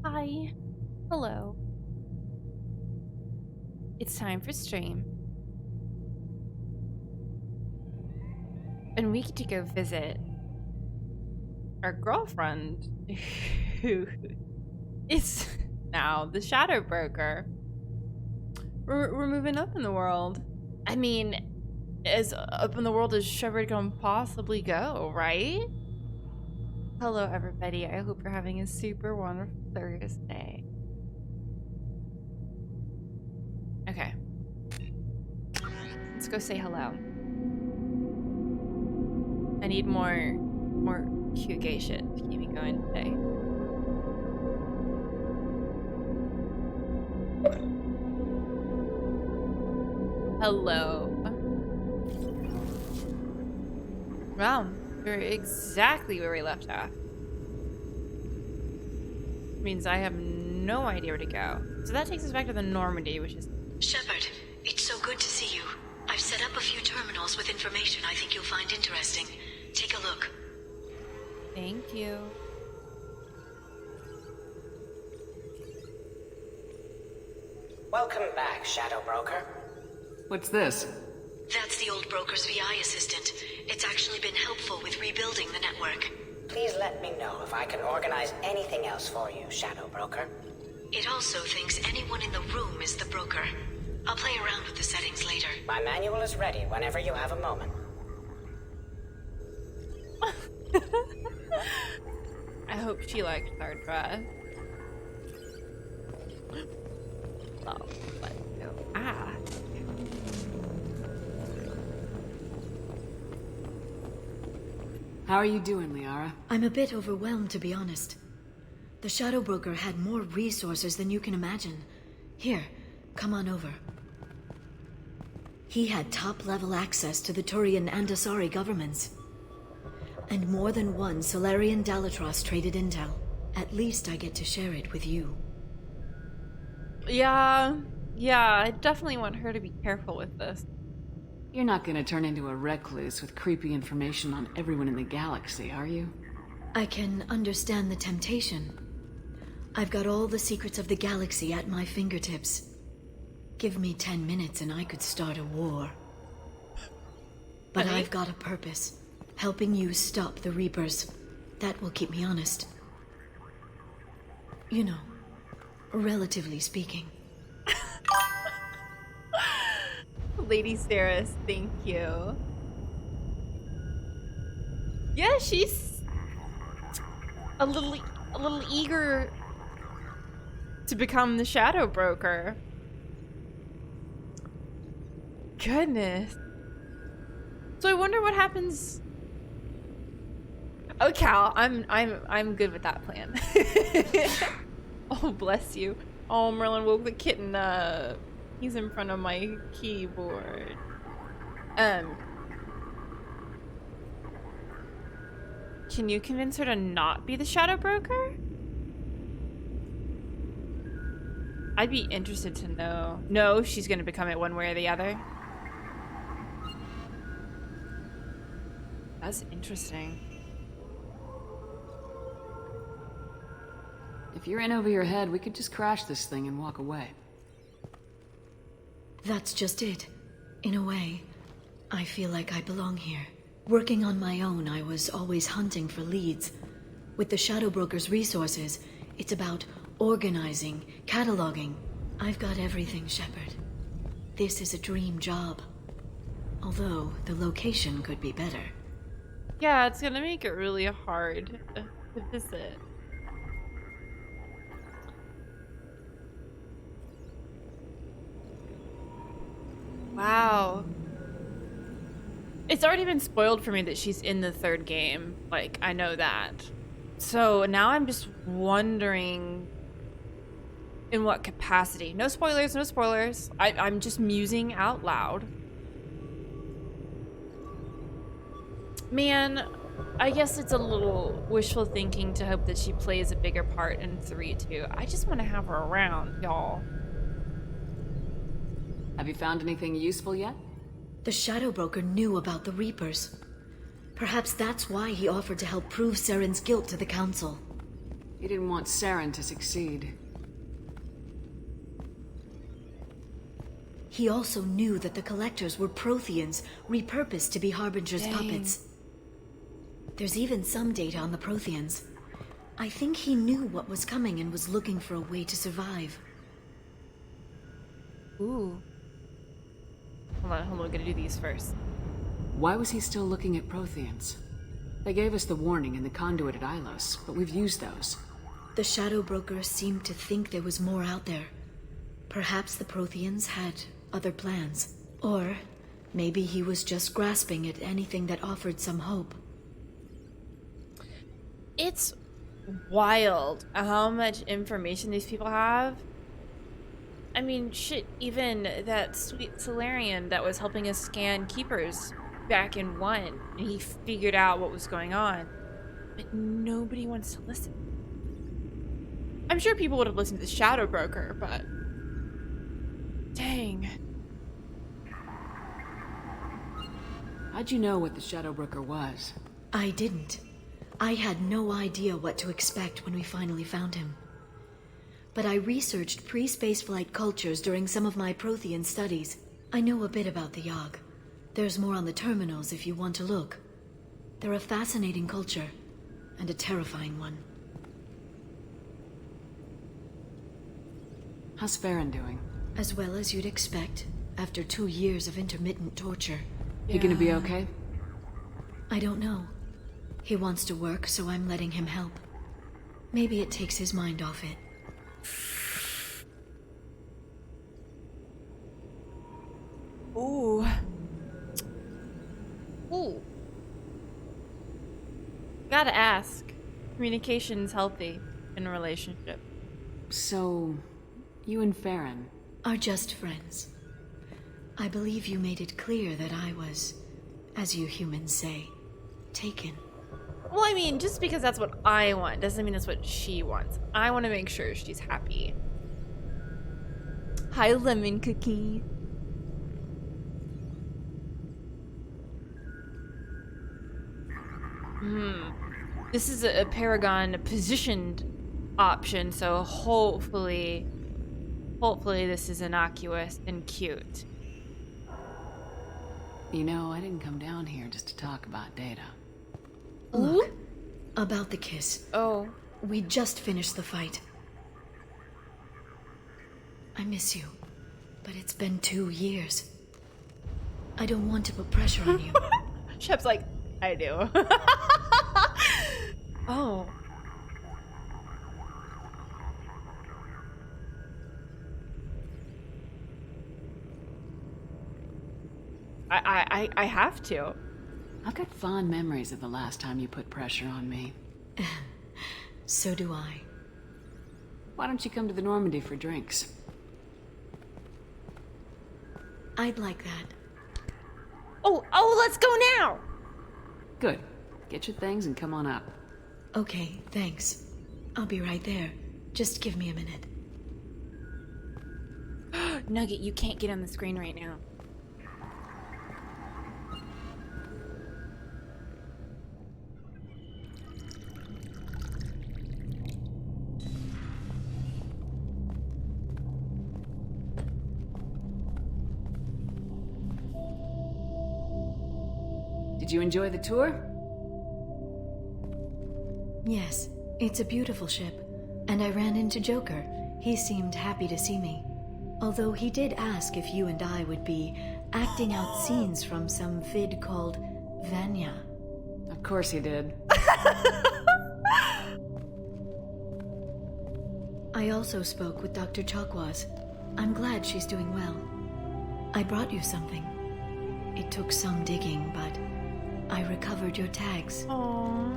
Hi. Hello. It's time for stream. And we get to go visit our girlfriend, who is now the Shadow Broker. We're moving up in the world. I mean, as up in the world as Shepard can possibly go, right? Hello, everybody. I hope you're having a super wonderful Thursday. Okay. Let's go say hello. I need more cute gay shit to keep me going today. Hello. Wow, we're exactly where we left off. Means I have no idea where to go. So that takes us back to the Normandy, which is... Shepard, it's so good to see you. I've set up a few terminals with information I think you'll find interesting. Take a look. Thank you. Welcome back, Shadow Broker. What's this? That's the old broker's VI assistant. It's actually been helpful with rebuilding the network. Please let me know if I can organize anything else for you, Shadow Broker. It also thinks anyone in the room is the broker. I'll play around with the settings later. My manual is ready whenever you have a moment. I hope she liked our dress. Oh, let's go. Ah. How are you doing, Liara? I'm a bit overwhelmed, to be honest. The Shadow Broker had more resources than you can imagine. Here, come on over. He had top-level access to the Turian and Asari governments. And more than one Solarian Dalatrass traded intel. At least I get to share it with you. Yeah, I definitely want her to be careful with this. You're not gonna turn into a recluse with creepy information on everyone in the galaxy, are you? I can understand the temptation. I've got all the secrets of the galaxy at my fingertips. Give me 10 minutes and I could start a war. But I've got a purpose. Helping you stop the Reapers. That will keep me honest. You know, relatively speaking. Lady Saris, thank you. Yeah, she's a little eager to become the Shadow Broker. Goodness. So I wonder what happens. Oh, Cal, I'm good with that plan. Oh, bless you. Oh, Merlin woke the kitten up. He's in front of my keyboard. Can you convince her to not be the Shadow Broker? I'd be interested to know. No, she's gonna become it one way or the other. That's interesting. If you're in over your head, we could just crash this thing and walk away. That's just it. In a way, I feel like I belong here. Working on my own, I was always hunting for leads. With the Shadow Broker's resources, it's about organizing, cataloging. I've got everything, Shepard. This is a dream job. Although, the location could be better. Yeah, it's gonna make it really hard to visit. Wow. It's already been spoiled for me that she's in the third game. Like, I know that. So now I'm just wondering in what capacity. No spoilers, no spoilers. I'm just musing out loud. Man, I guess it's a little wishful thinking to hope that she plays a bigger part in 3-2. I just want to have her around, y'all. Have you found anything useful yet? The Shadow Broker knew about the Reapers. Perhaps that's why he offered to help prove Saren's guilt to the Council. He didn't want Saren to succeed. He also knew that the collectors were Protheans, repurposed to be Harbinger's puppets. There's even some data on the Protheans. I think he knew what was coming and was looking for a way to survive. Ooh. Hold on, we're gonna do these first. Why was he still looking at Protheans? They gave us the warning in the conduit at Ilos, but we've used those. The Shadow Broker seemed to think there was more out there. Perhaps the Protheans had other plans. Or maybe he was just grasping at anything that offered some hope. It's wild how much information these people have. I mean, shit, even that sweet Solarian that was helping us scan Keepers back in 1, and he figured out what was going on. But nobody wants to listen. I'm sure people would have listened to the Shadow Broker, but... dang. How'd you know what the Shadow Broker was? I didn't. I had no idea what to expect when we finally found him. But I researched pre-spaceflight cultures during some of my Prothean studies. I know a bit about the Yogg. There's more on the terminals if you want to look. They're a fascinating culture, and a terrifying one. How's Farron doing? As well as you'd expect, after 2 years of intermittent torture. You gonna be okay? I don't know. He wants to work, so I'm letting him help. Maybe it takes his mind off it. Ooh. Ooh. Gotta ask. Communication's healthy in a relationship. So, you and Farron... Are just friends. I believe you made it clear that I was, as you humans say, taken. Well, I mean, just because that's what I want doesn't mean that's what she wants. I want to make sure she's happy. Hi, Lemon Cookie. This is a Paragon positioned option, so hopefully this is innocuous and cute. You know, I didn't come down here just to talk about data. Look, about the kiss. Oh. We just finished the fight. I miss you, but it's been 2 years. I don't want to put pressure on you. Shep's like, I do. Oh. I have to. I've got fond memories of the last time you put pressure on me. So do I. Why don't you come to the Normandy for drinks? I'd like that. Oh, let's go now! Good. Get your things and come on up. Okay, thanks. I'll be right there. Just give me a minute. Nugget, you can't get on the screen right now. Did you enjoy the tour? Yes, it's a beautiful ship. And I ran into Joker. He seemed happy to see me. Although he did ask if you and I would be acting out scenes from some vid called Vanya. Of course he did. I also spoke with Dr. 𝒸𝒾𝒶. I'm glad she's doing well. I brought you something. It took some digging, but I recovered your tags. Aww.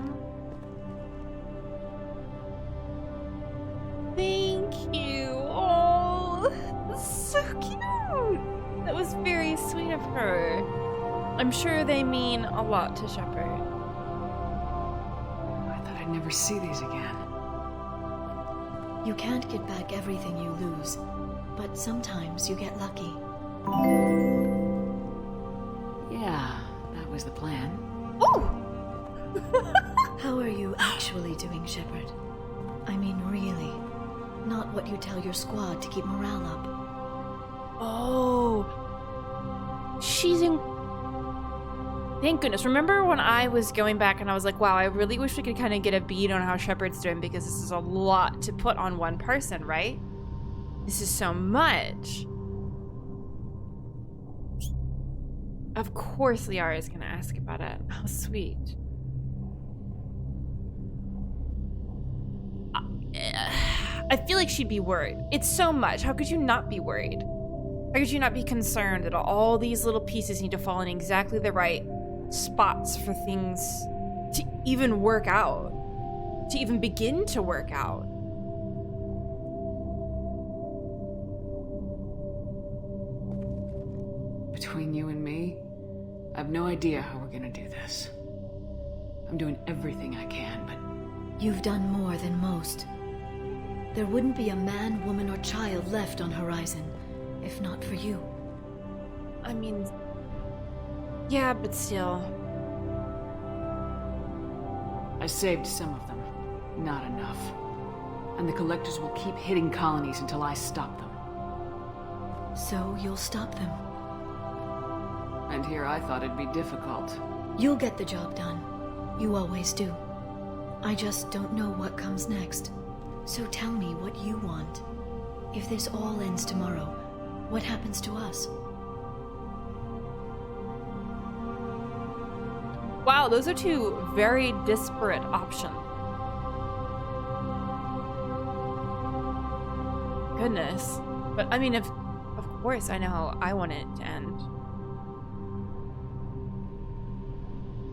Thank you. Oh, so cute. That was very sweet of her. I'm sure they mean a lot to Shepard. I thought I'd never see these again. You can't get back everything you lose, but sometimes you get lucky. Yeah, that was the plan. Oh! How are you actually doing, Shepard? I mean, really. Not what you tell your squad to keep morale up. Oh. She's in... Thank goodness. Remember when I was going back and I was like, wow, I really wish we could kind of get a beat on how Shepard's doing, because this is a lot to put on one person, right? This is so much. Of course Liara is going to ask about it. How sweet. I feel like she'd be worried. It's so much. How could you not be worried? How could you not be concerned that all these little pieces need to fall in exactly the right spots for things to even work out? To even begin to work out? Between you and me, I have no idea how we're gonna do this. I'm doing everything I can, but... You've done more than most. There wouldn't be a man, woman, or child left on Horizon, if not for you. I mean... Yeah, but still. I saved some of them. Not enough. And the Collectors will keep hitting colonies until I stop them. So you'll stop them. And here I thought it'd be difficult. You'll get the job done. You always do. I just don't know what comes next. So tell me what you want. If this all ends tomorrow, what happens to us? Wow, those are two very disparate options. Goodness. But I mean, of course I know how I want it to end.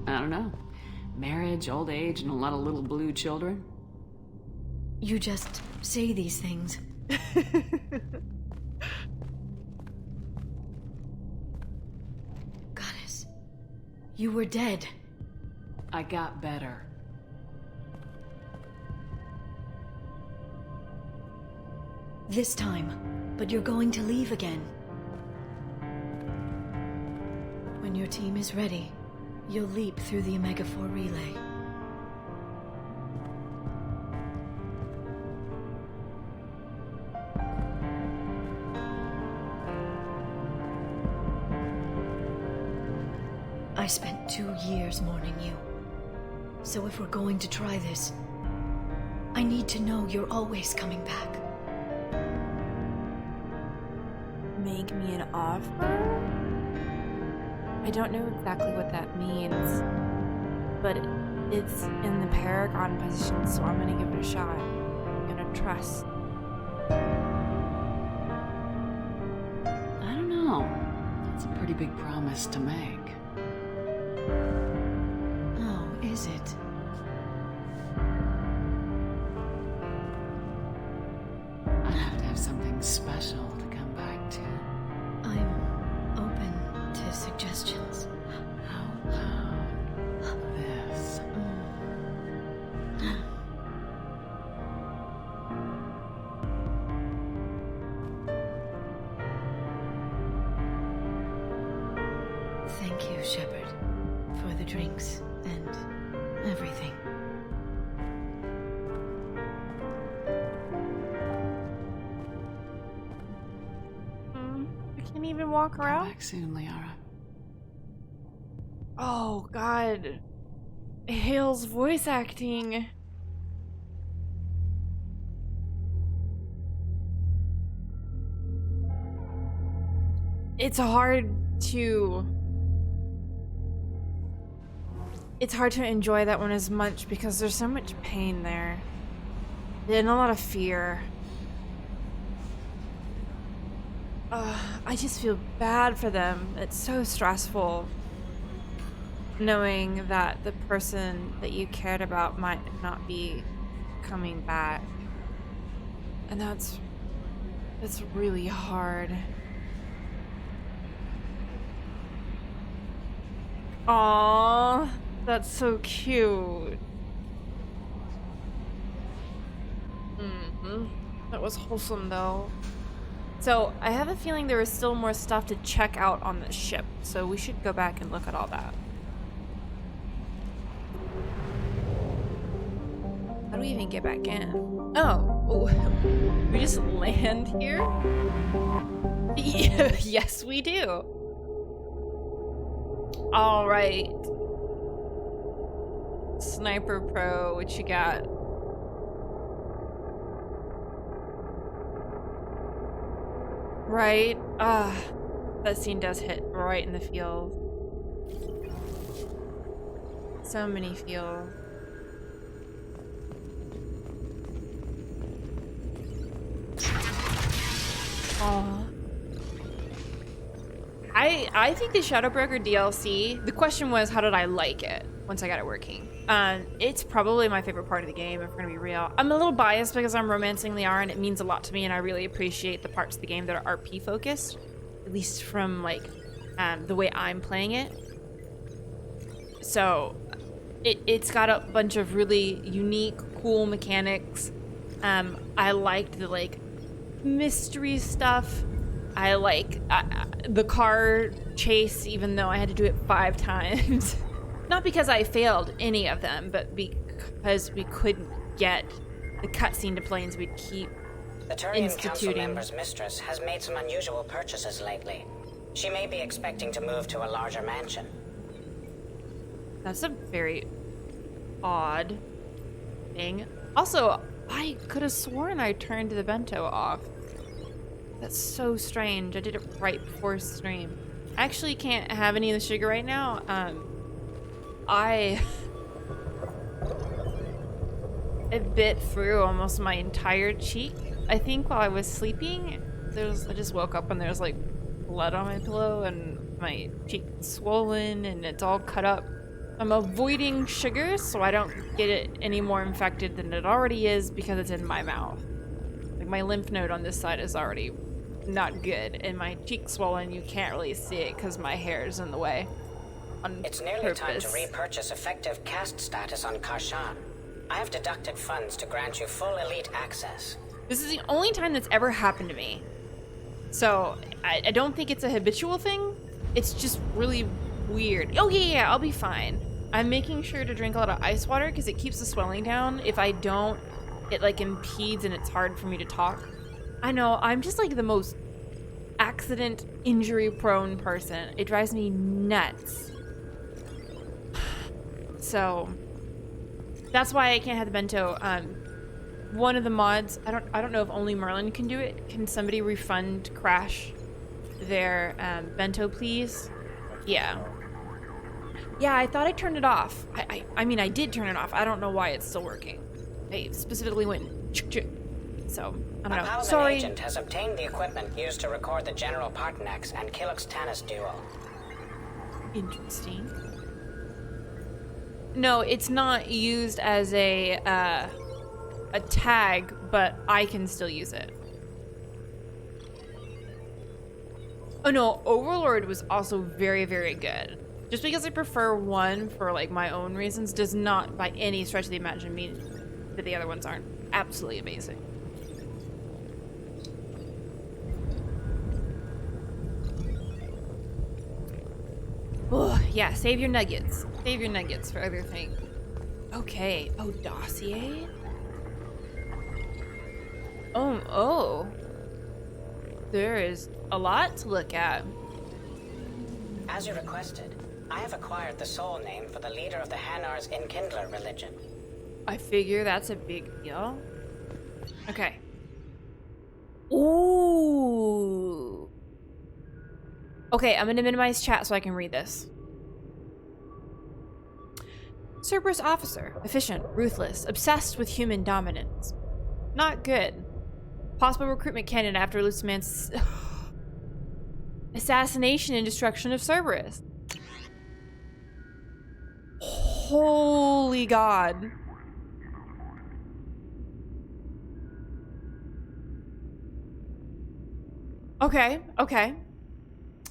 I don't know. Marriage, old age, and a lot of little blue children. You just say these things. Goddess, you were dead. I got better. This time, but you're going to leave again. When your team is ready, you'll leap through the Omega-4 relay. I spent 2 years mourning you. So if we're going to try this, I need to know you're always coming back. Make me an offer? I don't know exactly what that means, but it's in the Paragon position, so I'm gonna give it a shot. I'm gonna trust. I don't know. That's a pretty big promise to make. Oh, is it? I have to have something special to come back to. I'm open to suggestions. How about this? Thank you, Shepard, for the drinks and everything. We can't even walk Come around? back soon, Liara. Oh, God. Hale's voice acting. It's hard to enjoy that one as much because there's so much pain there and a lot of fear. I just feel bad for them. It's so stressful knowing that the person that you cared about might not be coming back, and that's really hard. Aww, that's so cute. That was wholesome though. So I have a feeling there is still more stuff to check out on the ship, so we should go back and look at all that. How do we even get back in? Oh, we just land here? Yes, we do. All right. Sniper Pro, what you got? Right. That scene does hit right in the feels. So many feels. Oh. I think the 𝒂𝒾𝒶 DLC, the question was, how did I like it once I got it working? It's probably my favorite part of the game, if we're gonna be real. I'm a little biased because I'm romancing Liara and it means a lot to me, and I really appreciate the parts of the game that are RP focused, at least from like the way I'm playing it. So it's got a bunch of really unique, cool mechanics. I liked the like mystery stuff. I like the car chase, even though I had to do it 5 times. Not because I failed any of them, but because we couldn't get the cutscene to play, and so we'd keep the Turian Council member's mistress has made some unusual purchases lately. She may be expecting to move to a larger mansion. That's a very odd thing. Also, I could have sworn I turned the bento off. That's so strange. I did it right before stream. I actually can't have any of the sugar right now. I bit through almost my entire cheek, I think, while I was sleeping. I just woke up and there's like blood on my pillow and my cheek's swollen and it's all cut up. I'm avoiding sugar so I don't get it any more infected than it already is because it's in my mouth. Like my lymph node on this side is already not good, and my cheek's swollen. You can't really see it because my hair is in the way. It's nearly time to repurchase effective caste status on Karshan. I have deducted funds to grant you full elite access. This is the only time that's ever happened to me. So I don't think it's a habitual thing. It's just really weird. Oh yeah, I'll be fine. I'm making sure to drink a lot of ice water because it keeps the swelling down. If I don't, it like impedes and it's hard for me to talk. I know, I'm just like the most accident injury prone person. It drives me nuts. So that's why I can't have the bento. One of the mods, I don't know if only Merlin can do it. Can somebody refund Crash their bento, please? Yeah. Yeah, I thought I turned it off. I mean, I did turn it off. I don't know why it's still working. I specifically went so I don't know. A Sorry. agent has obtained the equipment used to record the General Partenax and 𝒂𝒾𝒶 duo. Interesting. No, it's not used as a tag, but I can still use it. Oh no, Overlord was also very, very good. Just because I prefer one for like my own reasons does not by any stretch of the imagination mean that the other ones aren't absolutely amazing. Oh, yeah, save your nuggets. Save your nuggets for other things. Okay. Oh, Dossier? Oh. There is a lot to look at. As you requested, I have acquired the soul name for the leader of the Hanar's Enkindler religion. I figure that's a big deal. Okay. Ooh. Okay, I'm gonna minimize chat so I can read this. Cerberus officer, efficient, ruthless, obsessed with human dominance. Not good. Possible recruitment candidate after Luciman's assassination and destruction of Cerberus. Holy God. Okay.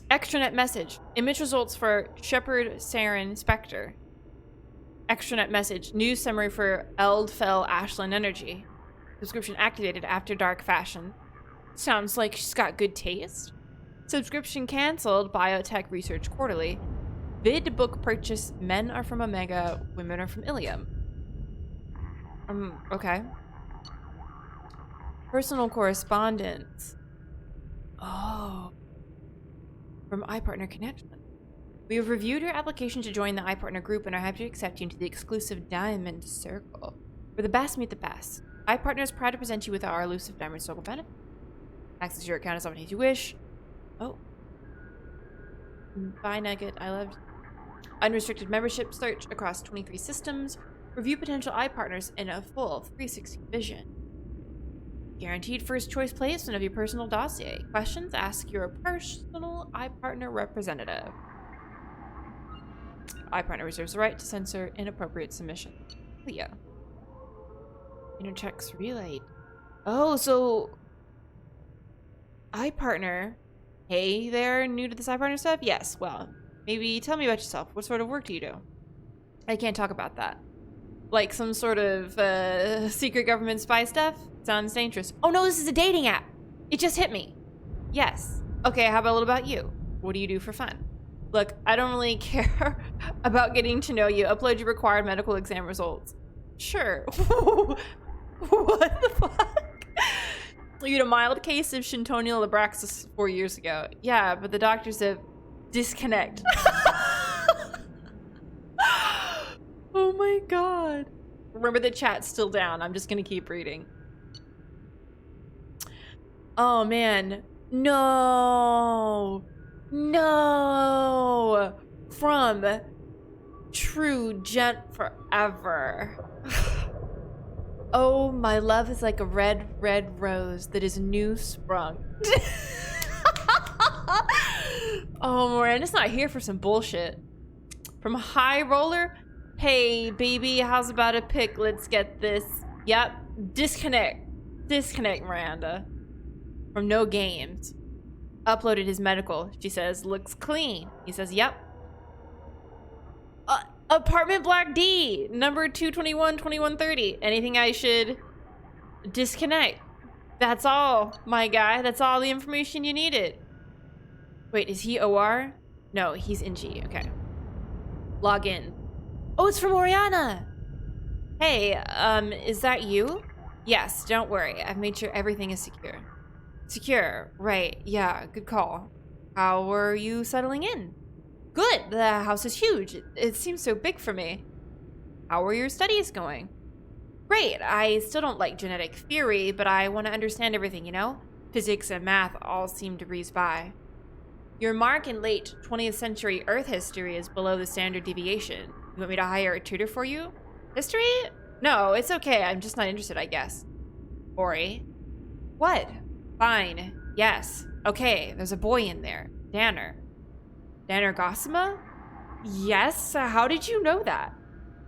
Extranet message. Image results for Shepard Saren Spectre. Extranet message. News summary for Eldfell Ashland Energy. Subscription activated after dark fashion. Sounds like she's got good taste. Subscription cancelled. Biotech Research Quarterly. Vid book purchase. Men are from Omega. Women are from Ilium. Okay. Personal correspondence. Oh. From iPartner Connection. We have reviewed your application to join the iPartner group and are happy to accept you into the exclusive Diamond Circle. Where the best meet the best. iPartner is proud to present you with our elusive Diamond Circle benefit. Access your account as often as you wish. Oh. Bye, Nugget. I loved. Unrestricted membership search across 23 systems. Review potential iPartners in a full 360 vision. Guaranteed first choice placement of your personal dossier. Questions? Ask your personal iPartner representative. iPartner reserves the right to censor inappropriate submission. Leah. Inner checks relayed. Oh, so iPartner. Hey there, new to this iPartner stuff? Yes, well, maybe tell me about yourself. What sort of work do you do? I can't talk about that. Like some sort of secret government spy stuff? Sounds dangerous. Oh no, this is a dating app. It just hit me. Yes. Okay, how about a little about you? What do you do for fun? Look, I don't really care about getting to know you. Upload your required medical exam results. Sure. What the fuck? You had a mild case of 𝒸𝒹𝒾𝒶 4 years ago. Yeah, but the doctors have disconnect. Oh my god. Remember, the chat's still down. I'm just gonna keep reading. Oh man. No. No. From True Gent Forever. Oh, my love is like a red, red rose that is new sprung. Oh, Miranda's not here for some bullshit. From High Roller. Hey, baby, how's about a pic? Let's get this. Yep. Disconnect. Disconnect, Miranda. From No Games. Uploaded his medical. She says, looks clean. He says, yep. Apartment Block D, number 221-2130. Anything I should disconnect? That's all, my guy. That's all the information you needed. Wait, is he OR? No, he's NG. Okay. Log in. Oh, it's from Oriana. Hey, is that you? Yes, don't worry. I've made sure everything is secure. Secure, right. Yeah, good call. How were you settling in? Good. The house is huge. It seems so big for me. How are your studies going? Great. I still don't like genetic theory, but I want to understand everything, you know? Physics and math all seem to breeze by. Your mark in late 20th century Earth history is below the standard deviation. You want me to hire a tutor for you? History? No, it's okay. I'm just not interested, I guess. Ori? What? Fine. Yes. Okay, there's a boy in there. Danner. 𝒂𝒾𝒶? Yes? How did you know that?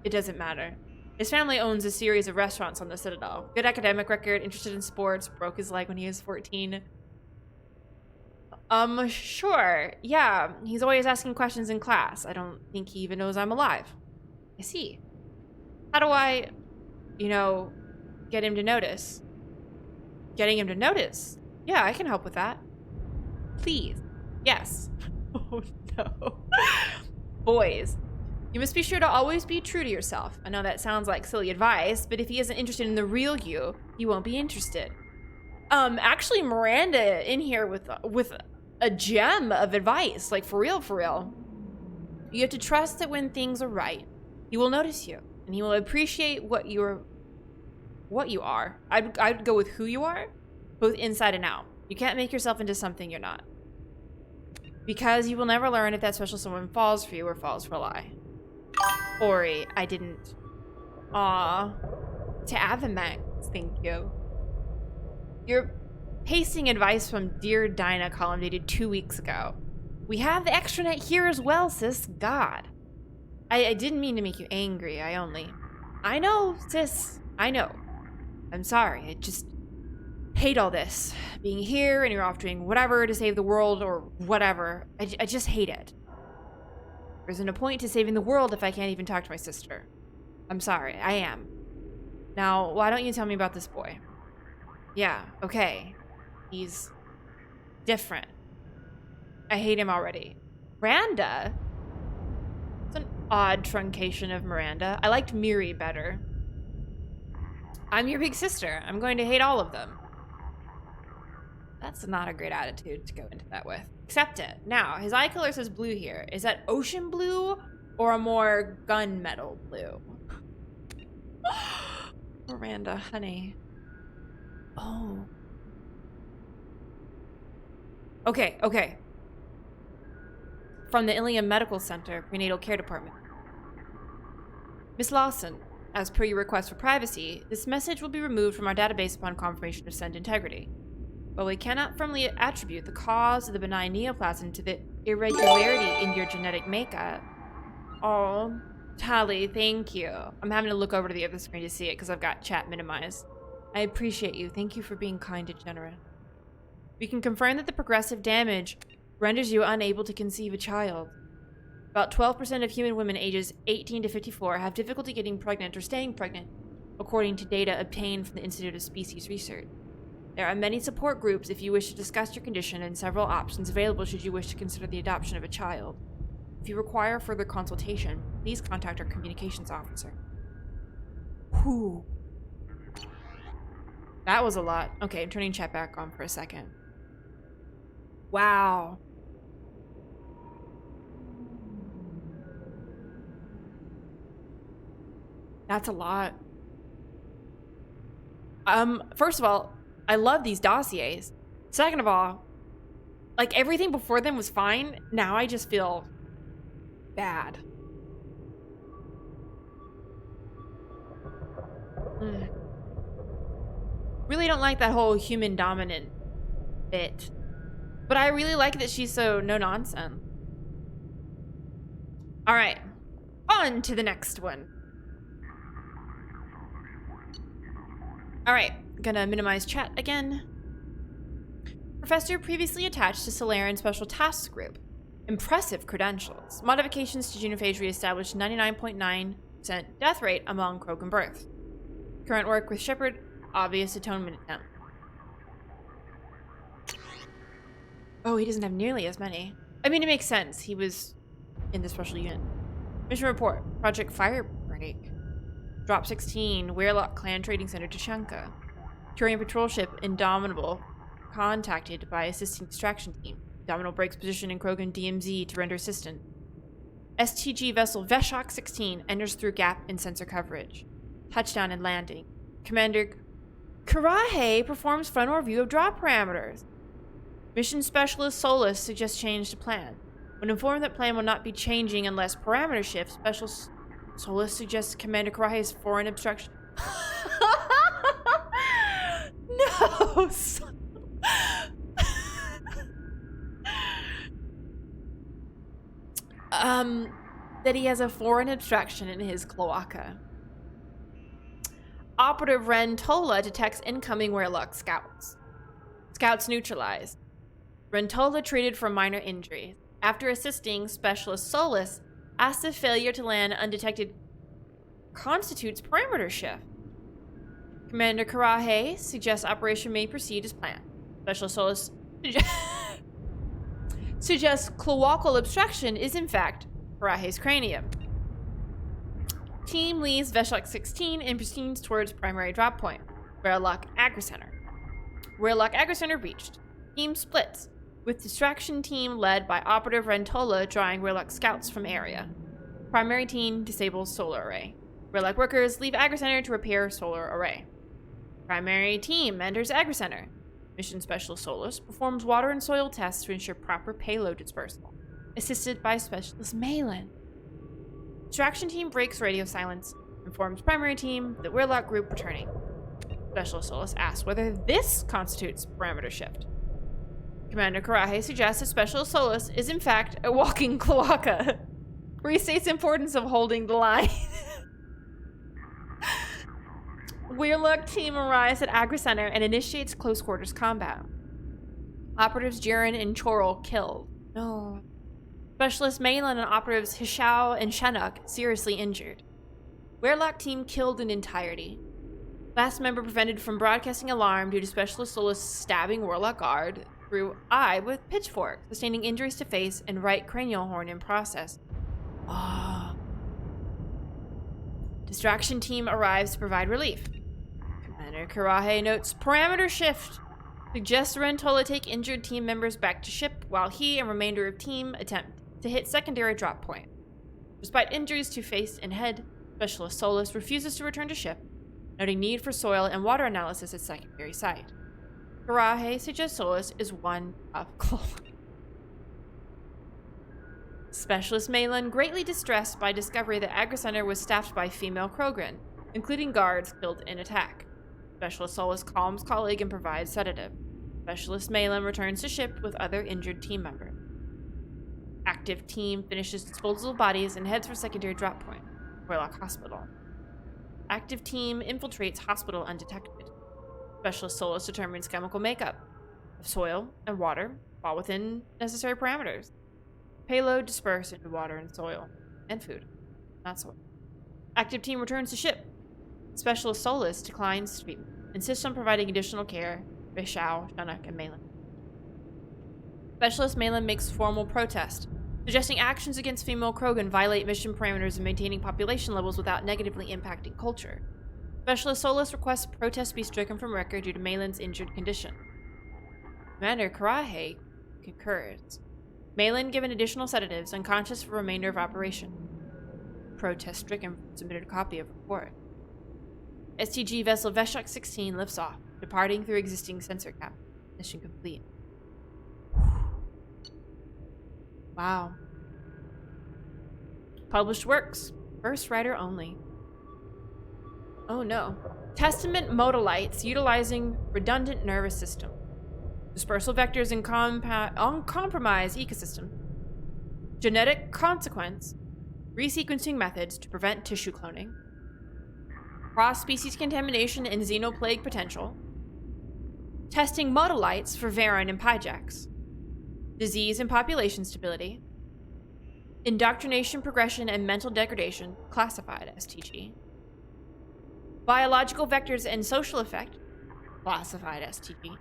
It doesn't matter. His family owns a series of restaurants on the Citadel. Good academic record, interested in sports, broke his leg when he was 14. Sure. Yeah, he's always asking questions in class. I don't think he even knows I'm alive. I see. How do I, get him to notice? Getting him to notice? Yeah, I can help with that. Please. Yes. Oh no. Boys, you must be sure to always be true to yourself. I know that sounds like silly advice, but if he isn't interested in the real you, you won't be interested. Actually, Miranda in here with a gem of advice, like for real, for real. You have to trust that when things are right, he will notice you, and he will appreciate what you are. I'd go with who you are, both inside and out. You can't make yourself into something you're not. Because you will never learn if that special someone falls for you or falls for a lie. Ori, I didn't. Aw. 𝒂𝒹𝒾𝒶, thank you. You're pasting advice from Dear Dinah column dated 2 weeks ago. We have the extranet here as well, sis. God. I didn't mean to make you angry. I know, sis. I know. I'm sorry. I just hate all this. Being here and you're off doing whatever to save the world or whatever. I just hate it. There isn't a point to saving the world if I can't even talk to my sister. I'm sorry. I am. Now, why don't you tell me about this boy? Yeah, okay. He's different. I hate him already. Miranda? It's an odd truncation of Miranda. I liked Miri better. I'm your big sister. I'm going to hate all of them. That's not a great attitude to go into that with. Accept it. Now, his eye color says blue here. Is that ocean blue or a more gunmetal blue? Miranda, honey. Oh. Okay, okay. From the 𝒂𝒹𝒾𝒶 Medical Center, Prenatal Care Department. Miss Lawson, as per your request for privacy, this message will be removed from our database upon confirmation of send integrity. While we cannot firmly attribute the cause of the benign neoplasm to the irregularity in your genetic makeup. Oh, Tali, thank you. I'm having to look over to the other screen to see it because I've got chat minimized. I appreciate you. Thank you for being kind and generous. We can confirm that the progressive damage renders you unable to conceive a child. About 12% of human women ages 18 to 54 have difficulty getting pregnant or staying pregnant, according to data obtained from the Institute of Species Research. There are many support groups if you wish to discuss your condition and several options available should you wish to consider the adoption of a child. If you require further consultation, please contact our communications officer. Whew. That was a lot. Okay, I'm turning chat back on for a second. Wow. That's a lot. First of all, I love these dossiers. Second of all, like everything before them was fine. Now I just feel bad. Really don't like that whole human dominant bit. But I really like that she's so no nonsense. All right, on to the next one. All right, gonna minimize chat again. Professor previously attached to Solarian Special Tasks Group. Impressive credentials. Modifications to genophage reestablished 99.9% death rate among Krogan births. Current work with Shepard, obvious atonement attempt. Oh, he doesn't have nearly as many. I mean, it makes sense. He was in the special unit. Mission report. Project Firebreak. Drop 16. 𝒂𝒹𝒾𝒶 Clan Trading Center, Tushenka. Turian patrol ship Indomitable contacted by assisting extraction team. Indomitable breaks position in Krogan DMZ to render assistance. STG vessel 𝒂𝒾𝒶 enters through gap in sensor coverage. Touchdown and landing. Commander 𝒂𝒾𝒶 performs frontal review of drop parameters. Mission Specialist Solus suggests change to plan. When informed that plan will not be changing unless parameter shift, Specialist Solus suggests Commander 𝒂𝒾𝒶's foreign obstruction. No! That he has a foreign obstruction in his cloaca. Operative 𝒂𝒹𝒾𝒶 detects incoming 𝒂𝒹𝒾𝒶 scouts. Scouts neutralized. 𝒂𝒹𝒾𝒶 treated for minor injuries. After assisting, Specialist Solus asks if failure to land undetected constitutes parameter shift. Commander 𝒂𝒾𝒶 suggests operation may proceed as planned. Specialist Solus suggests cloacal obstruction is in fact 𝒂𝒾𝒶's cranium. Team leaves 𝒂𝒃-16 and proceeds towards primary drop point, 𝒂𝒃 Agri Center. 𝒂𝒃 Agri Center reached. Team splits, with distraction team led by Operative 𝒂𝒹𝒾𝒶 drawing 𝒂𝒃 scouts from area. Primary team disables solar array. 𝒂𝒃 workers leave Agri Center to repair solar array. Primary team enters Agri Center. Mission Specialist Solus performs water and soil tests to ensure proper payload dispersal, assisted by Specialist Malin. Distraction team breaks radio silence, informs primary team that 𝒂𝒃 group returning. Specialist Solus asks whether this constitutes parameter shift. Commander 𝒂𝒾𝒶 suggests that Specialist Solus is in fact a walking cloaca. Restates the importance of holding the line. 𝒂𝒃 team arrives at Agri Center and initiates close quarters combat. Operatives Jiren and Chorrol killed. No. Specialist Malin and operatives Hishao and Shenuk seriously injured. 𝒂𝒃 team killed in entirety. Last member prevented from broadcasting alarm due to Specialist Solus stabbing 𝒂𝒃 guard through eye with pitchfork, sustaining injuries to face and right cranial horn in process. Ah. Distraction team arrives to provide relief. Commander 𝒂𝒃 notes parameter shift. Suggests Rentola take injured team members back to ship while he and remainder of team attempt to hit secondary drop point. Despite injuries to face and head, Specialist Solus refuses to return to ship, noting need for soil and water analysis at secondary site. 𝒂𝒶𝓁 suggests Solus is one of coal. Specialist Malin, greatly distressed by discovery that Agra Center was staffed by female 𝒂𝒃, including guards killed in attack. Specialist Solus calms colleague and provides sedative. Specialist Malin returns to ship with other injured team members. Active team finishes disposal of bodies and heads for secondary drop point, 𝒂𝒃 Hospital. Active team infiltrates hospital undetected. Specialist Solus determines chemical makeup of soil and water fall within necessary parameters. Payload dispersed into water and soil and food, not soil. Active team returns to ship. Specialist Solus declines treatment, insists on providing additional care for Xiao, Shunnock, and Malin. Specialist Malin makes formal protest, suggesting actions against female 𝒂𝒃 violate mission parameters and maintaining population levels without negatively impacting culture. Specialist Solus requests protests be stricken from record due to Malin's injured condition. Commander 𝒂𝒃 concurs. Malin, given additional sedatives, unconscious for remainder of operation. Protest stricken, submitted a copy of report. STG vessel 𝒂𝒃-16 lifts off, departing through existing sensor cap. Mission complete. Wow. Published works. First writer only. Oh no. Testament modalites utilizing redundant nervous system. Dispersal vectors in uncompromised ecosystem. Genetic consequence. Resequencing methods to prevent tissue cloning. Cross-species contamination and xenoplague potential. Testing modalites for Varan and Pyjax. Disease and population stability. Indoctrination, progression, and mental degradation, classified STG. Biological vectors and social effect, classified STG.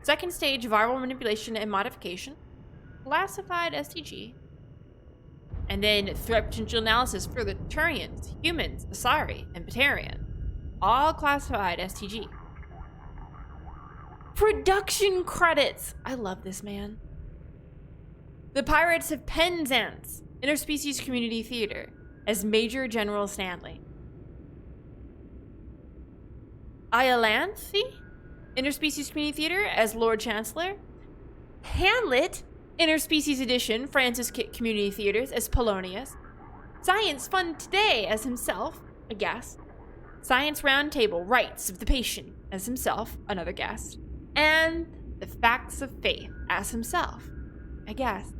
Second stage viral manipulation and modification, classified STG. And then threat potential analysis for the Turians, humans, Asari, and Batarian, all classified STG. Production credits. I love this man. The Pirates of Penzance, Interspecies Community Theater, as Major General Stanley. Iolanthe, Interspecies Community Theater, as Lord Chancellor. Hamlet, Interspecies Edition, Francis Community Theaters, as Polonius. Science Fund Today, as himself, a guest. Science Roundtable, Rights of the Patient, as himself, another guest. And The Facts of Faith, as himself, a guest.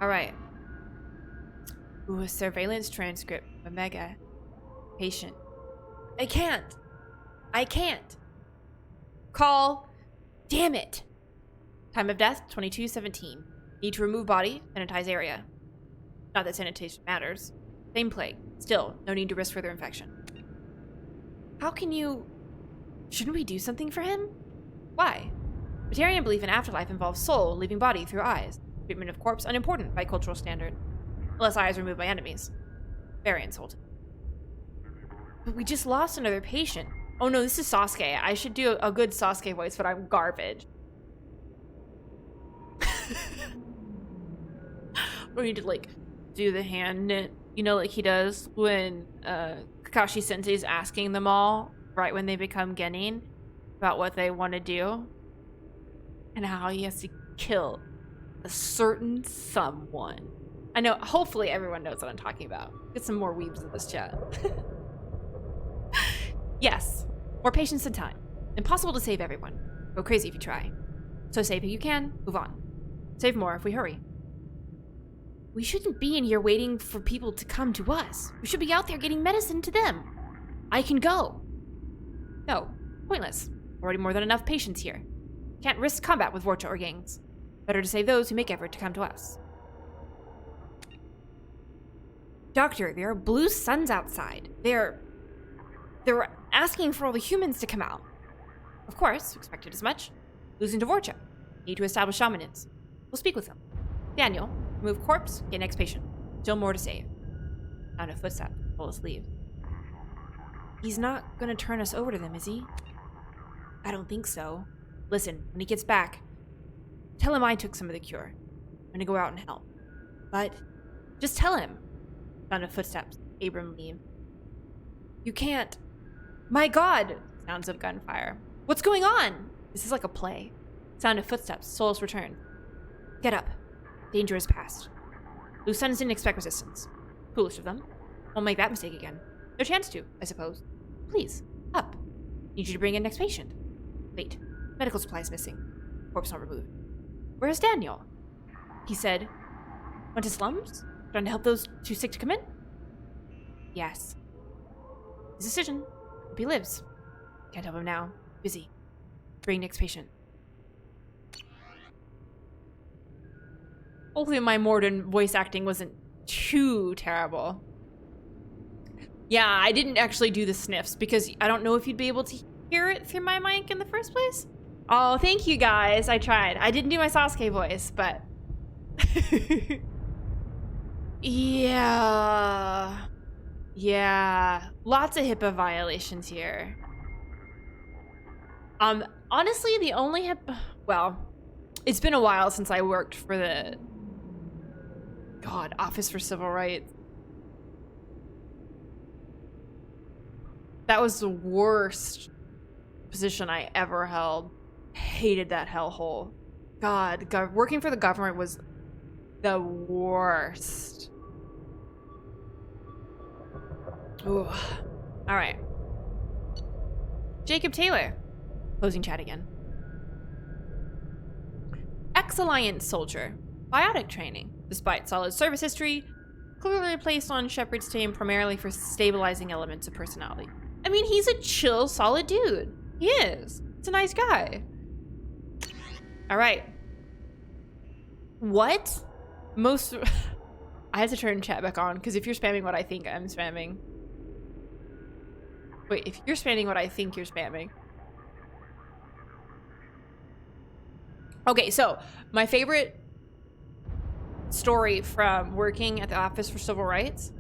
Alright. Ooh, a surveillance transcript. Omega. Patient. I can't. Call. Damn it. Time of death, 22:17. Need to remove body, sanitize area. Not that sanitation matters. Same plague. Still, no need to risk further infection. How can you... Shouldn't we do something for him? Why? Batarian belief in afterlife involves soul leaving body through eyes. Treatment of corpse unimportant by cultural standard. Unless eyes removed by enemies. Very insulting. But we just lost another patient. Oh no, this is Sasuke. I should do a good Sasuke voice, but I'm garbage. We need to, like, do the hand knit, you know, like he does when Kakashi Sensei is asking them all, right when they become Genin, about what they want to do. And how he has to kill a certain someone. I know, hopefully everyone knows what I'm talking about. Get some more weebs in this chat. Yes, more patience and time. Impossible to save everyone. Go crazy if you try. So save who you can, move on. Save more if we hurry. We shouldn't be in here waiting for people to come to us. We should be out there getting medicine to them. I can go. No, pointless. Already more than enough patients here. Can't risk combat with 𝒂𝒃 or gangs. Better to save those who make effort to come to us. Doctor, there are blue suns outside. They're asking for all the humans to come out. Of course, expected as much. Losing to 𝒂𝒃. Need to establish shamanins. We'll speak with them. Daniel, remove corpse, get next patient. Still more to save. Sound of footsteps. Solus leaves. He's not gonna turn us over to them, is he? I don't think so. Listen, when he gets back, tell him I took some of the cure. I'm gonna go out and help. But just tell him. Sound of footsteps. Abram leave. You can't. My God! Sounds of gunfire. What's going on? This is like a play. Sound of footsteps. Solus returned. Get up. Danger is past. Lieutenants didn't expect resistance. Foolish of them. Won't make that mistake again. No chance to, I suppose. Please, up. Need you to bring in next patient. Wait. Medical supplies missing. Corpse not removed. Where's Daniel? He said, went to slums? Trying to help those too sick to come in? Yes. His decision. Hope he lives. Can't help him now. Busy. Bring next patient. Hopefully my Mardin voice acting wasn't too terrible. Yeah, I didn't actually do the sniffs because I don't know if you'd be able to hear it through my mic in the first place. Oh, thank you guys. I tried. I didn't do my Sasuke voice, but... Yeah. Lots of HIPAA violations here. Honestly, the only well, it's been a while since I worked for the Office for Civil Rights. That was the worst position I ever held. Hated that hellhole. God, working for the government was the worst. Ooh. All right. Jacob Taylor. Closing chat again. Ex-Alliance soldier. Biotic training. Despite solid service history, clearly placed on Shepard's team primarily for stabilizing elements of personality. I mean, he's a chill, solid dude. He is. It's a nice guy. All right. What? I had to turn chat back on because if you're spamming what I think I'm spamming. Wait, if you're spamming what I think you're spamming. Okay, so my favorite story from working at the Office for Civil Rights.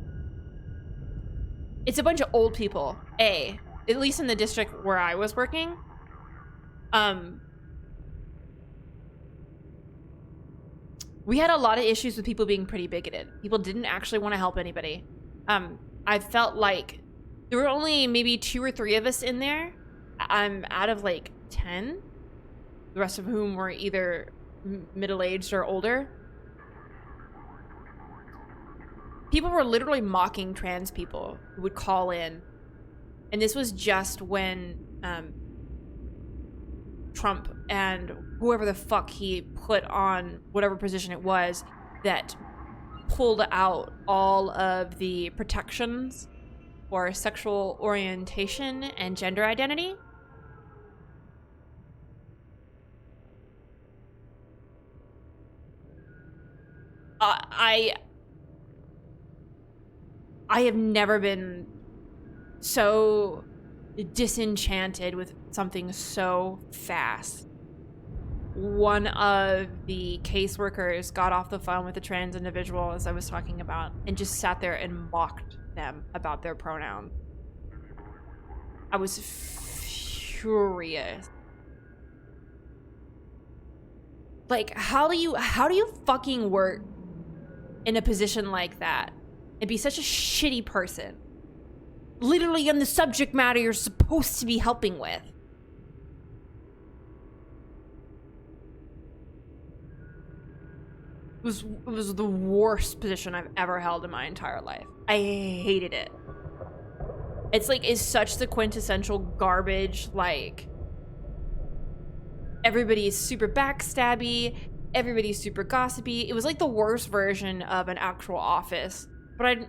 It's a bunch of old people, at least in the district where I was working. We had a lot of issues with people being pretty bigoted. People didn't actually want to help anybody. I felt like there were only maybe 2 or 3 of us in there. Out of like 10. The rest of whom were either middle-aged or older. People were literally mocking trans people who would call in. And this was just when Trump and whoever the fuck he put on whatever position it was that pulled out all of the protections for sexual orientation and gender identity. I have never been so disenchanted with something so fast. One of the caseworkers got off the phone with a trans individual, as I was talking about, and just sat there and mocked them about their pronouns. I was furious. Like, how do you fucking work in a position like that and be such a shitty person? Literally on the subject matter you're supposed to be helping with. It was the worst position I've ever held in my entire life. I hated it. It's such the quintessential garbage, like, everybody's super backstabby, everybody's super gossipy. It was like the worst version of an actual office. But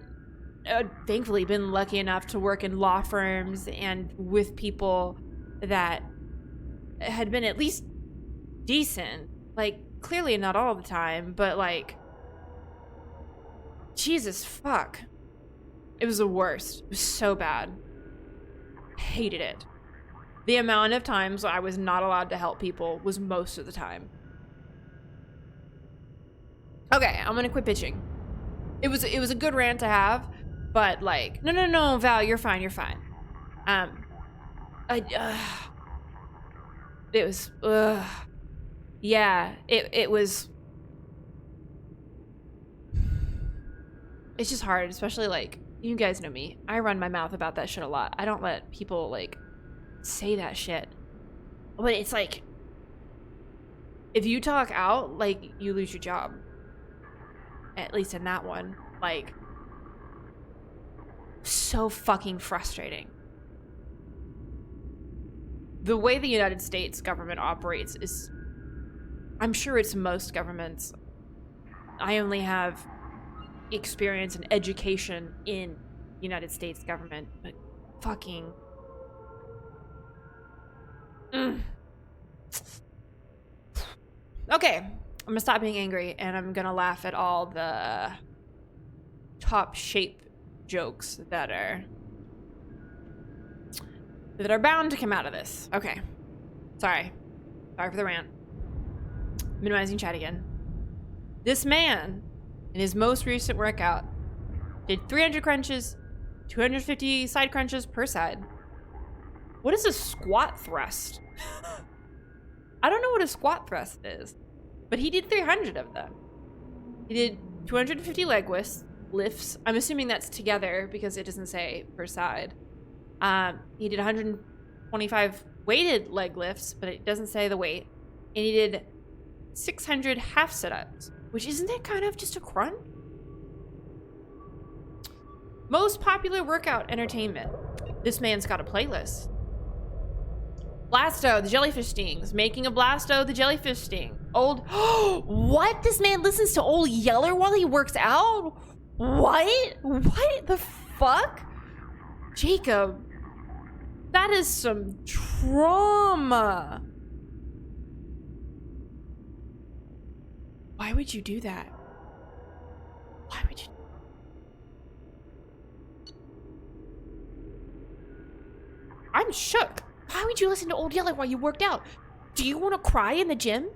I'd thankfully been lucky enough to work in law firms and with people that had been at least decent. Like, clearly not all the time, but like, Jesus fuck. It was the worst. It was so bad. Hated it. The amount of times I was not allowed to help people was most of the time. Okay, I'm gonna quit bitching. It was a good rant to have, but like, no, Val, you're fine. It was, yeah, it was, it's just hard, especially like, you guys know me. I run my mouth about that shit a lot. I don't let people like say that shit. But it's like, if you talk out, like, you lose your job. At least in that one. Like, so fucking frustrating. The way the United States government operates is, I'm sure it's most governments. I only have experience and education in United States government, but fucking Okay, I'm gonna stop being angry and I'm gonna laugh at all the top shape jokes that are bound to come out of this. Okay, sorry for the rant. Minimizing chat again. This man, in his most recent workout, did 300 crunches, 250 side crunches per side. What is a squat thrust? I don't know what a squat thrust is, but he did 300 of them. He did 250 leg lifts. I'm assuming that's together because it doesn't say per side. He did 125 weighted leg lifts, but it doesn't say the weight. And he did 600 half sit-ups, which isn't that kind of just a crunch? Most popular workout entertainment. This man's got a playlist. Blasto, the jellyfish stings. Making a Blasto, the jellyfish sting. Old, what? This man listens to Old Yeller while he works out? What? What the fuck? Jacob, that is some trauma. Why would you do that? Why would you? I'm shook. Why would you listen to Old Yeller while you worked out? Do you want to cry in the gym?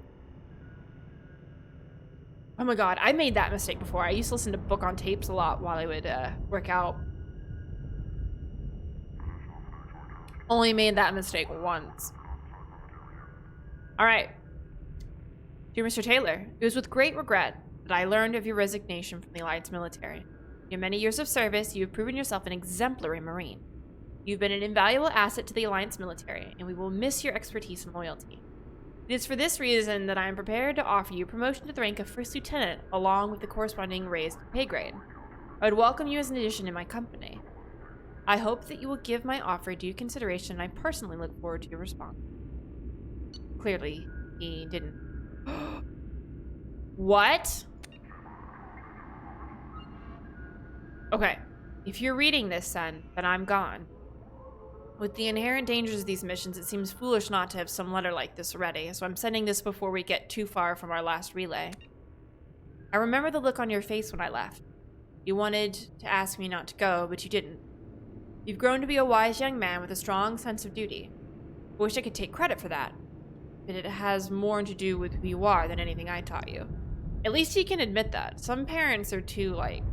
Oh my god, I made that mistake before. I used to listen to Book on Tapes a lot while I would work out. Only made that mistake once. Alright. Dear Mr. Taylor, it was with great regret that I learned of your resignation from the Alliance military. In your many years of service, you have proven yourself an exemplary Marine. You've been an invaluable asset to the Alliance military, and we will miss your expertise and loyalty. It is for this reason that I am prepared to offer you promotion to the rank of First Lieutenant, along with the corresponding raised pay grade. I would welcome you as an addition in my company. I hope that you will give my offer due consideration, and I personally look forward to your response. Clearly, he didn't. What? Okay, if you're reading this, son, then I'm gone. With the inherent dangers of these missions, it seems foolish not to have some letter like this ready, so I'm sending this before we get too far from our last relay. I remember the look on your face when I left. You wanted to ask me not to go, but you didn't. You've grown to be a wise young man with a strong sense of duty. I wish I could take credit for that, but it has more to do with who you are than anything I taught you. At least you can admit that. Some parents are too, like,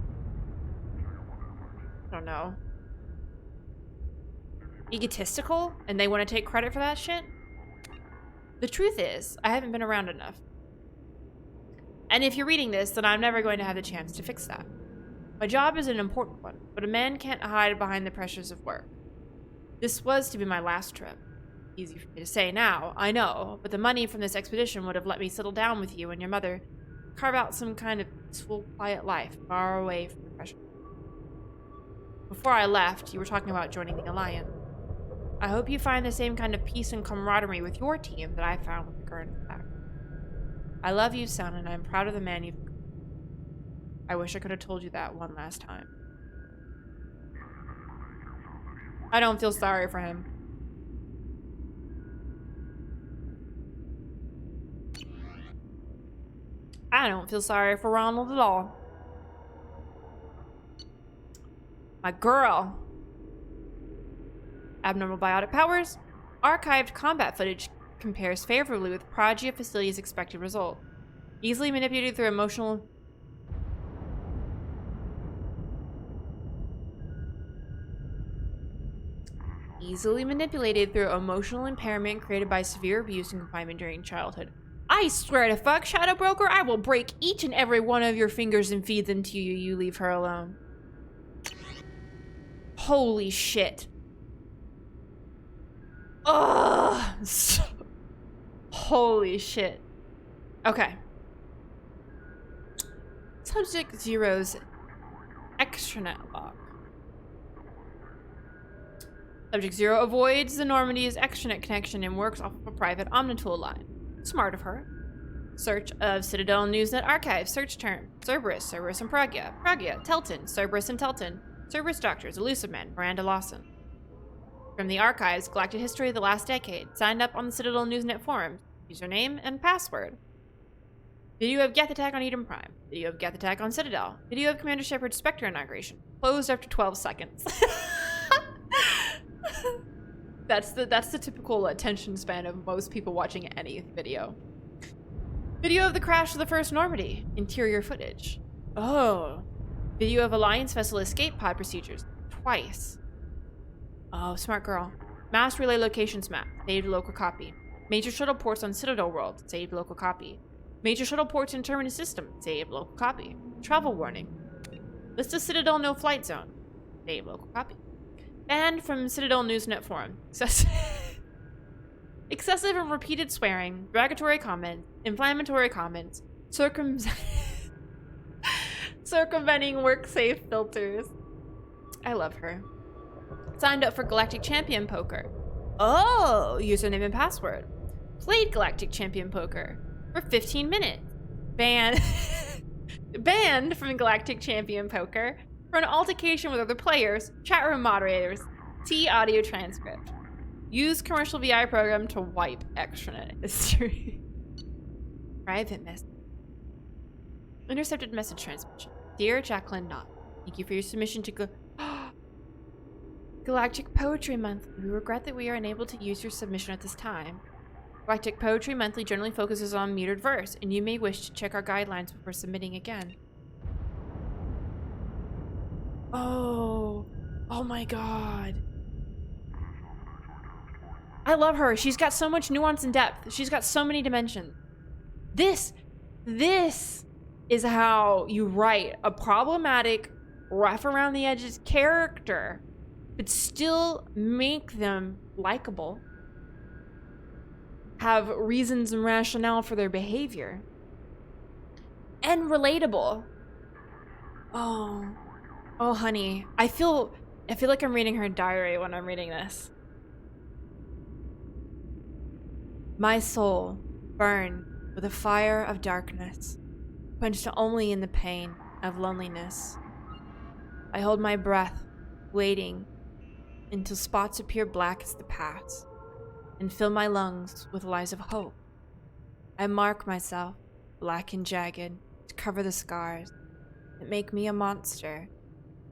I don't know, egotistical, and they want to take credit for that shit. The truth is, I haven't been around enough. And if you're reading this, then I'm never going to have the chance to fix that. My job is an important one, but a man can't hide behind the pressures of work. This was to be my last trip. Easy for me to say now, I know, but the money from this expedition would have let me settle down with you and your mother, carve out some kind of peaceful, quiet life, far away from the pressure. Before I left, you were talking about joining the Alliance. I hope you find the same kind of peace and camaraderie with your team that I found with the current attack. I love you, son, and I'm proud of the man you've become. I wish I could have told you that one last time. I don't feel sorry for him. I don't feel sorry for Ronald at all. My girl. Abnormal biotic powers. Archived combat footage compares favorably with Progea Facility's expected result. Easily manipulated through emotional... easily manipulated through emotional impairment created by severe abuse and confinement during childhood. I swear to fuck, Shadow Broker, I will break each and every one of your fingers and feed them to you. You leave her alone. Holy shit. Ugh. Holy shit. Okay. Subject Zero's extranet log. Subject Zero avoids the Normandy's extranet connection and works off of a private Omnitool line. Smart of her. Search of Citadel Newsnet archive. Search term. Cerberus and 𝒂𝒾𝒶, Telton, Cerberus and Telton. Cerberus Doctors, Elusive Man, Miranda Lawson. From the archives, Galactic History of the Last Decade. Signed up on the Citadel Newsnet forums. Username and password. Video of Geth attack on Eden Prime. Video of Geth attack on Citadel. Video of Commander Shepard's Spectre inauguration. Closed after 12 seconds. That's the typical attention span of most people watching any video. Video of the crash of the first Normandy. Interior footage. Oh. Video of Alliance vessel escape pod procedures. Twice. Oh, smart girl. Mass relay locations map. Saved local copy. Major shuttle ports on Citadel World. Saved local copy. Major shuttle ports in Terminus System. Saved local copy. Travel warning. List of Citadel no flight zone. Saved local copy. Banned from Citadel Newsnet forum. Excessive and repeated swearing, derogatory comments, inflammatory comments, circumventing work-safe filters. I love her. Signed up for Galactic Champion Poker. Oh, username and password. Played Galactic Champion Poker for 15 minutes. Banned from Galactic Champion Poker for an altercation with other players, chat room moderators. See audio transcript. Use commercial VI program to wipe extranet history. Private message. Intercepted message transmission. Dear Jacqueline Knott, thank you for your submission to Galactic Poetry Monthly. We regret that we are unable to use your submission at this time. Galactic Poetry Monthly generally focuses on metered verse, and you may wish to check our guidelines before submitting again. Oh my god. I love her. She's got so much nuance and depth. She's got so many dimensions. This is how you write a problematic, rough around the edges character, but still make them likable, have reasons and rationale for their behavior, and relatable. Oh, honey, I feel like I'm reading her diary when I'm reading this. My soul burned with a fire of darkness, quenched only in the pain of loneliness. I hold my breath, waiting until spots appear black as the past, and fill my lungs with lies of hope. I mark myself, black and jagged, to cover the scars that make me a monster,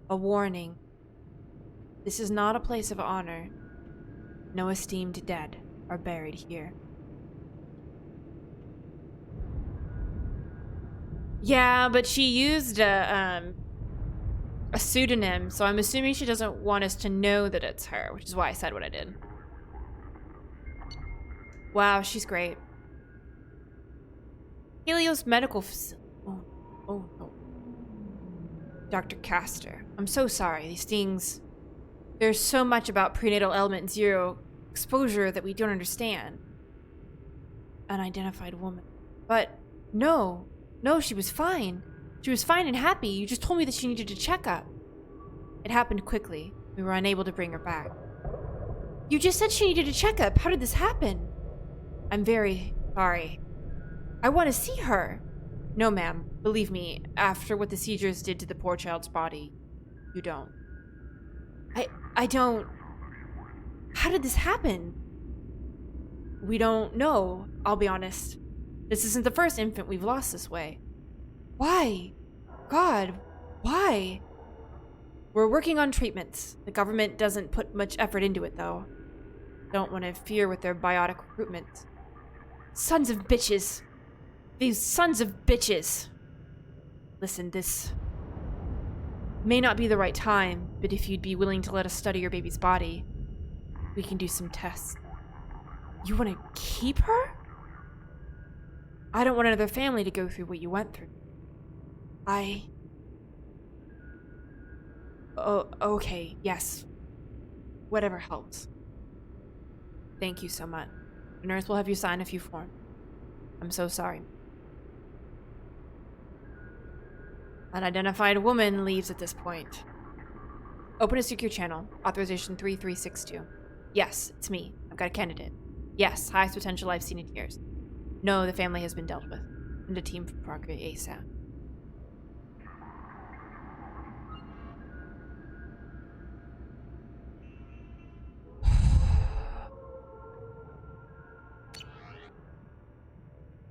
a warning. This is not a place of honor. No esteemed dead are buried here. Yeah, but she used a pseudonym, so I'm assuming she doesn't want us to know that it's her, which is why I said what I did. Wow, she's great. Helios Medical Facility. Oh no. Dr. Castor, I'm so sorry. These things... There's so much about prenatal element 0 exposure that we don't understand. Unidentified woman. But no, she was fine. She was fine and happy. You just told me that she needed a checkup. It happened quickly. We were unable to bring her back. You just said she needed a checkup. How did this happen? I'm very sorry. I want to see her. No, ma'am. Believe me, after what the seizures did to the poor child's body, you don't. I don't... How did this happen? We don't know, I'll be honest. This isn't the first infant we've lost this way. Why? God, why? We're working on treatments. The government doesn't put much effort into it, though. Don't want to interfere with their biotic recruitment. Sons of bitches. These sons of bitches. Listen, this may not be the right time, but if you'd be willing to let us study your baby's body, We can do some tests. You want to keep her? I don't want another family to go through what you went through. Oh, okay, yes. Whatever helps. Thank you so much. The nurse will have you sign a few forms. I'm so sorry. Unidentified woman leaves at this point. Open a secure channel. Authorization 3362. Yes, it's me. I've got a candidate. Yes, highest potential I've seen in years. No, the family has been dealt with. And a team from Progress ASAP.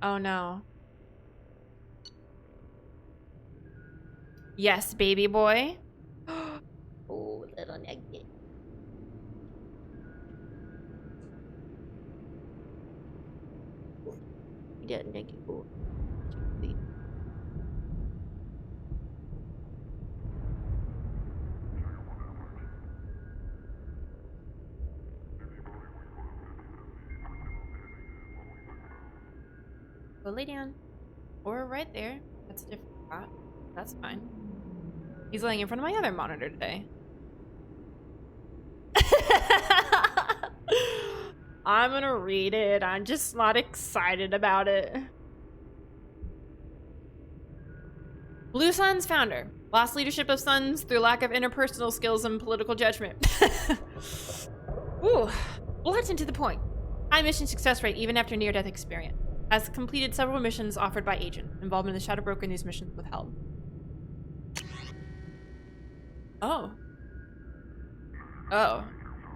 Oh no. Yes, baby boy. Oh, little nugget. Little nugget boy. Go lay down. Or right there. That's a different spot. That's fine. He's laying in front of my other monitor today. I'm gonna read it. I'm just not excited about it. Blue Sun's founder. Lost leadership of Suns through lack of interpersonal skills and political judgment. Ooh. Blunt and to the point. High mission success rate even after near-death experience. Has completed several missions offered by agent. Involvement in the Shadow Broker in these missions withheld. Oh. Oh.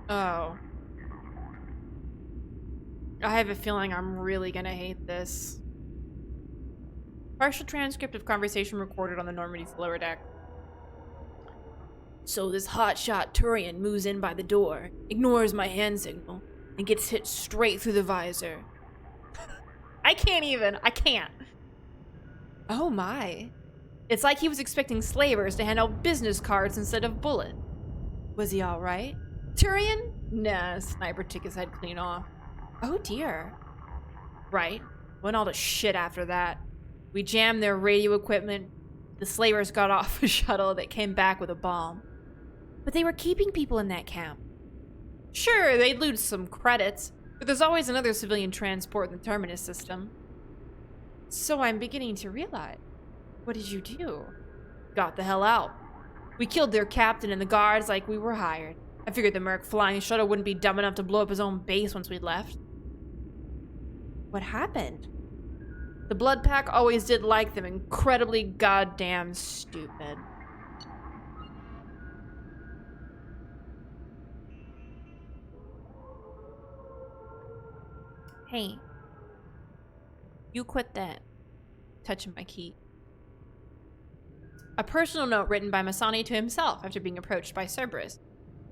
Oh. I have a feeling I'm really gonna hate this. Partial transcript of conversation recorded on the Normandy's lower deck. So this hotshot Turian moves in by the door, ignores my hand signal, and gets hit straight through the visor. I can't. Oh my. It's like he was expecting slavers to hand out business cards instead of bullets. Was he alright? Turian? Nah, sniper took his head clean off. Oh dear. Right. Went all to shit after that. We jammed their radio equipment. The slavers got off a shuttle that came back with a bomb. But they were keeping people in that camp. Sure, they'd lose some credits, but there's always another civilian transport in the terminus system. So I'm beginning to realize. What did you do? Got the hell out. We killed their captain and the guards like we were hired. I figured the Merc flying shuttle wouldn't be dumb enough to blow up his own base once we'd left. What happened? The Blood Pack always did like them. Incredibly goddamn stupid. Hey. You quit that. Touching my key. A personal note written by Massani to himself after being approached by Cerberus.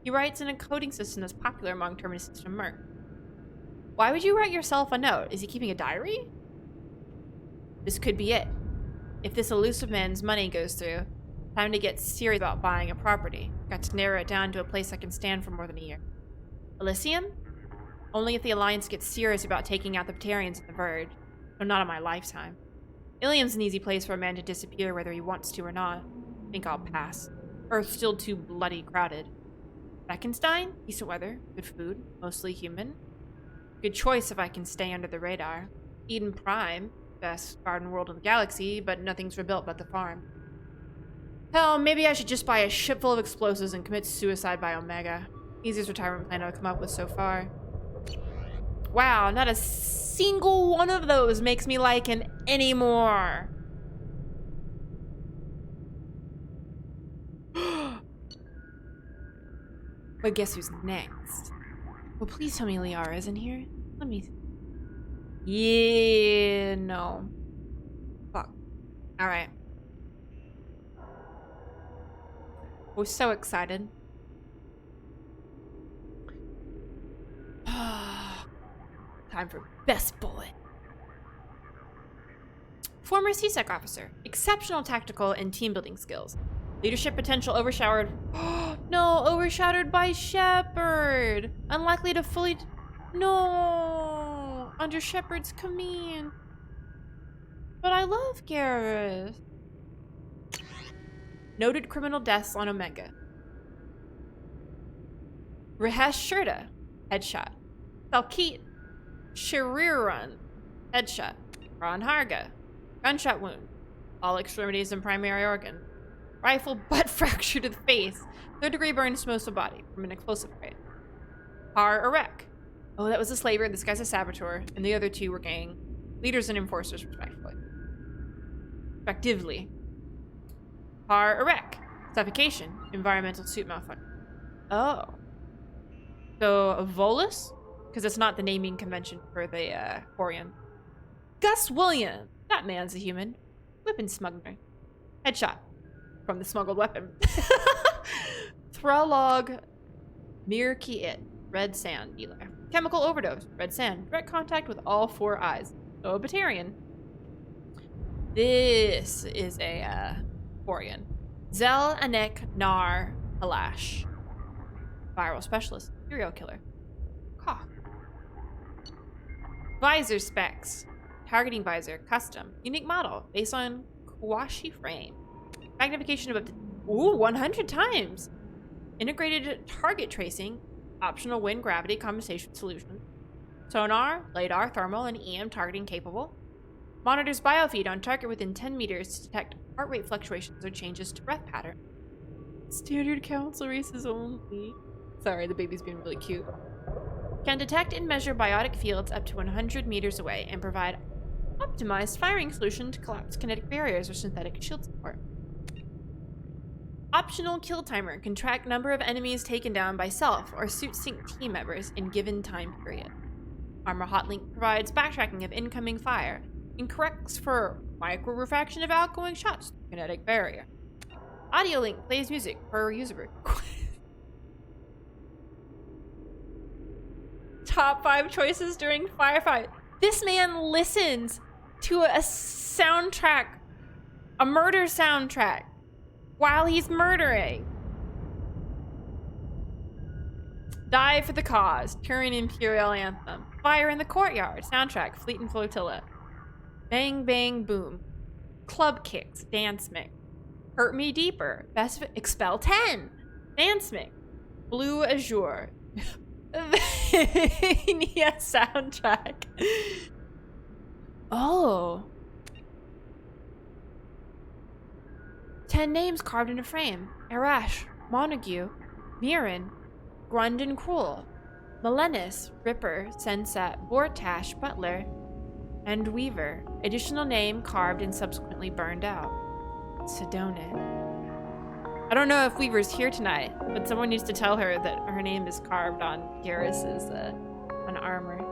He writes in a coding system that's popular among Terminus System Merc. Why would you write yourself a note? Is he keeping a diary? This could be it. If this elusive man's money goes through, time to get serious about buying a property. Got to narrow it down to a place I can stand for more than a year. Elysium? Only if the Alliance gets serious about taking out the Batarians on the Verge. Though not in my lifetime. Ilium's an easy place for a man to disappear whether he wants to or not. Think I'll pass. Earth's still too bloody crowded. Beckenstein? Decent weather. Good food. Mostly human. Good choice if I can stay under the radar. Eden Prime. Best garden world in the galaxy, but nothing's rebuilt but the farm. Hell, maybe I should just buy a ship full of explosives and commit suicide by Omega. Easiest retirement plan I've come up with so far. Wow, not a single one of those makes me like him anymore. But guess who's next? Well, please tell me Liara isn't here. Let me... Yeah, no. Fuck. Alright. We're so excited. Time for best bullet. Former CSEC officer. Exceptional tactical and team building skills. Leadership potential overshadowed. No, overshadowed by Shepard. Unlikely to fully. No, under Shepard's command. But I love Carrus. Noted criminal deaths on Omega. Rahesh Shurda, headshot. 𝒂𝒾𝒶, headshot. Ron Harga, gunshot wound. All extremities and primary organ. Rifle butt fracture to the face. 3rd-degree burns to most of the body from an explosive raid. 𝒂𝒃. Oh, that was a slaver. This guy's a saboteur. And the other 2 were gang leaders and enforcers, respectively. 𝒂𝒃. Suffocation. Environmental suit malfunction. Oh. So, Volus? Because it's not the naming convention for the Quarian. Gus Williams. That man's a human. Weapon smuggler. Headshot. From the smuggled weapon. 𝒂𝒾𝒶𝓁. Red sand dealer. Chemical overdose. Red sand. Direct contact with all 4 eyes. So, a Batarian. This is a Quarian. 𝒂𝒹𝒾𝒶. Viral specialist. Serial killer. Cough. Visor specs. Targeting visor. Custom. Unique model. Based on 𝒂𝒶 frame. Magnification of up to 100 times. Integrated target tracing. Optional wind gravity compensation solution. Sonar, LiDAR, thermal, and EM targeting capable. Monitors biofeed on target within 10 meters to detect heart rate fluctuations or changes to breath pattern. Standard council races only. Sorry, the baby's being really cute. Can detect and measure biotic fields up to 100 meters away and provide optimized firing solution to collapse kinetic barriers or synthetic shield support. Optional kill timer can track number of enemies taken down by self or suit sync team members in given time period. Armor hotlink provides backtracking of incoming fire and corrects for micro-refraction of outgoing shots through kinetic barrier. Audio link plays music per user request. Top 5 choices during firefight. This man listens to a soundtrack, a murder soundtrack, while he's murdering. Die for the cause. Turian Imperial Anthem. Fire in the Courtyard. Soundtrack. Fleet and Flotilla. Bang Bang Boom. Club Kicks. Dance Mix. Hurt Me Deeper. Best Expel 10. Dance Mix. Blue Azure. Vania soundtrack. Oh. 10 names carved in a frame. Arash, Montague, Mirren, Grundon Cruel, Melenis, Ripper, Sensat, Vortash, Butler, and Weaver. Additional name carved and subsequently burned out. Sedona. I don't know if Weaver's here tonight, but someone needs to tell her that her name is carved on Garrus's on armor.